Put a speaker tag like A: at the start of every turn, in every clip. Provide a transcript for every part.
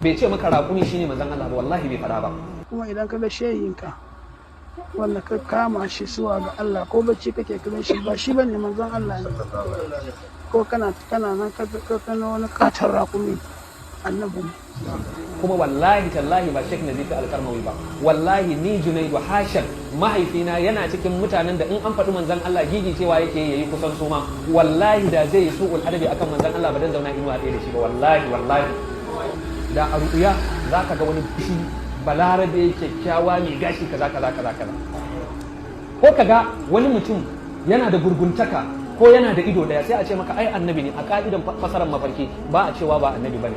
A: bai ce maka raƙumi shine manzon Allah ba, wallahi bai fada ba.
B: Kuma idan ka ga shehinka wanda ka kama shi zuwa ga Allah ko bacci kake kiran shi ba shi bane manzon Allah ne, ko kana nan ka kano wani katar raƙumi annabi ne.
A: Kuma wallahi tallahi ba Sheikh Nazifi Alkarmawi ba, wallahi ni Junaidu Hashim mahaifina yana cikin mutanen da in an faɗi manzon Allah gigi cewa yake yayi kusan suma, wallahi da zai yi su'ul adabi akan manzon Allah ba dan zauna inuwa ɗaya da shi ba, wallahi da a ru'uya za ka ga wani bishi balarabe kyakkyawa mai gashi kaza ko ka ga wani mutum yana da gurguntaka ko yana da ido daya sai a ce maka ai annabi ne. A ka'idan fasarar mafarki ba a cewa ba annabi bane.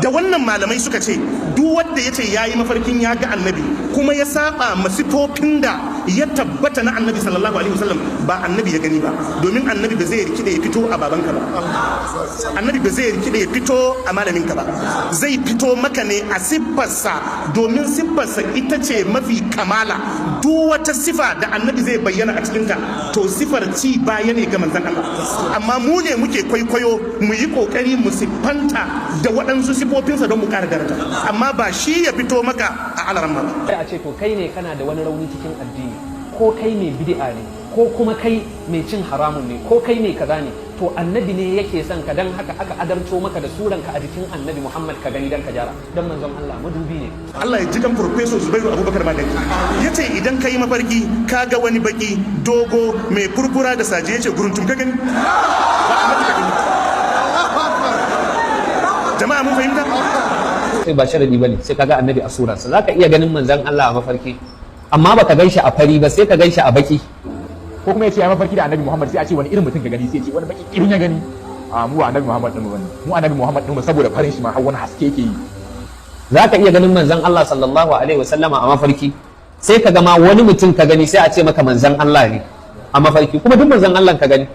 C: Da wannan malamai suka ce duk wanda ya ce ya yi mafarkin ya ga annabi kuma ya saba masifofin da ya tabbata na annabi sallallahu alaihi wasallam ba annabi ya gani ba, domin annabi ba zai rikide ya fito a babanka ba, annabi ba zai rikide ya fito a malaminka ba, zai fito maka ne a siffarsa, domin siffarsa ita ce mafi kamala. Duk wata sifa da annabi zai bayyana a cikinta to sifar ci baya ne ga manzon Allah, amma mu ne muke kwaikwayo mu yi kokari mu siffanta da waɗansu sifofinsa don mu ƙara daraja, amma ba shi ya fito maka a alaran ba.
A: Sai a ce to kai ne kana da wani rauni cikin addini, ko kai ne bid'a ne, ko kuma kai mai cin haramun ne, ko kai ne kaza ne, to annabi ne yake son ka, dan haka aka adarto maka da suranka a jikin annabi Muhammad ka gani dan ka jara, dan manzon Allah madubi ne. Allah
C: ya ji kan Professor Zubairu Abubakar Madaki yace idan kai mafarki ka ga wani baki dogo mai kurkura da saje yace guruntum ka gani ba annabi ka gani. Jama'a mun fahimta?
A: Sai ba sharadi bane sai kaga annabi a surarsa, zaka iya ganin manzon Allah a mafarki amma baka ganshi a fari ba, sai ka ganshi a baki.
D: Ko kuma ya ce ya mafarki da annabi Muhammad sai a ce wani irin mutum ka gani, sai ya ce wani baki irin ya gani. A mu annabi Muhammad din bane, mu annabi Muhammad din saboda farin shi ma har wani haske yake yi.
A: Zaka iya ganin manzon Allah sallallahu alaihi wasallama a mafarki, sai ka ga ma wani mutum ka gani sai a ce maka manzon Allah ne a mafarki, kuma duk manzon Allah ka gani.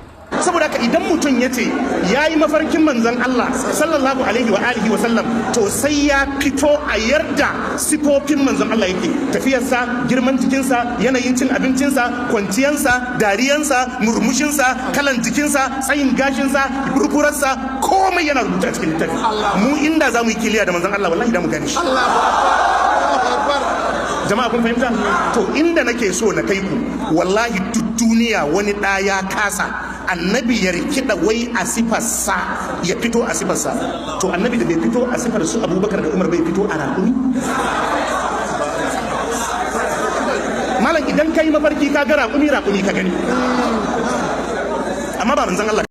C: Saboda haka idan mutum ya ce ya yi mafarkin manzon Allah sallallahu alaihi wa alihi wa sallam, to sai ya fito a yarda sifofin manzon Allah yake, tafiyarsa, girman jikinsa, yanayin cin abincinsa, kwanciyansa, dariyansa, murmushinsa, kalan jikinsa, tsayin gashinsa, burburarsa, komai yana rubuta a cikin littafi. Mu inda za mu yi kiliya da manzon Allah wallahi da mu gane shi. Jama'a kun fahimta? To inda nake so na kai ku, wallahi duk duniya wani ɗa ya kasa annabi ya rikida wai a sifarsa, ya fito a sifarsa. To annabi da bai fito a sifar su Abubakar da Umar bai fito a raƙumi? Malam idan kai mafarki ka ga raƙumi ka gani, amma ba manzon Allah.